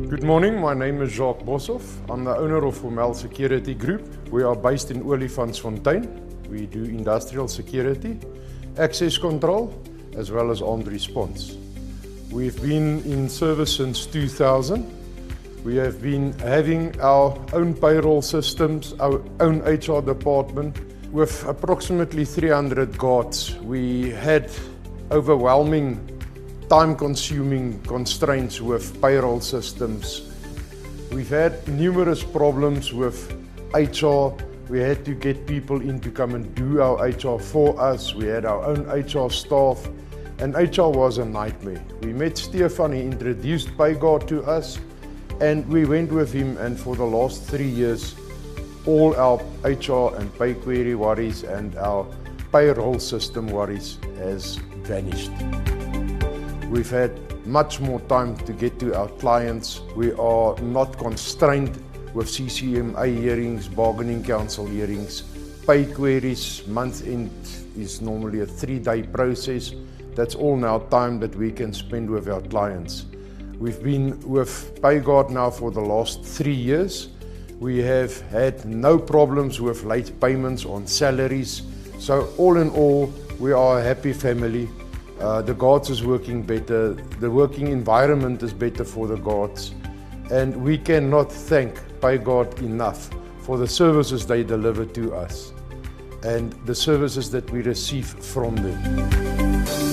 Good morning, my name is Jacques Boshoff. I'm the owner of Formel Security Group. We are based in Olifantsfontein. We do industrial security, access control, as well as armed response. We've been in service since 2000. We have been having our own payroll systems, our own HR department. With approximately 300 guards, we had overwhelming time-consuming constraints with payroll systems. We've had numerous problems with HR. We had to get people in to come and do our HR for us. We had our own HR staff, and HR was a nightmare. We met Stefan, he introduced PayGuard to us, and we went with him, and for the last 3 years, all our HR and pay query worries and our payroll system worries has vanished. We've had much more time to get to our clients. We are not constrained with CCMA hearings, bargaining council hearings, pay queries. Month end is normally a 3-day process. That's all now time that we can spend with our clients. We've been with PayGuard now for the last 3 years. We have had no problems with late payments on salaries. So all in all, we are a happy family. The guards is working better, the working environment is better for the guards, and we cannot thank PayGuard enough for the services they deliver to us and the services that we receive from them.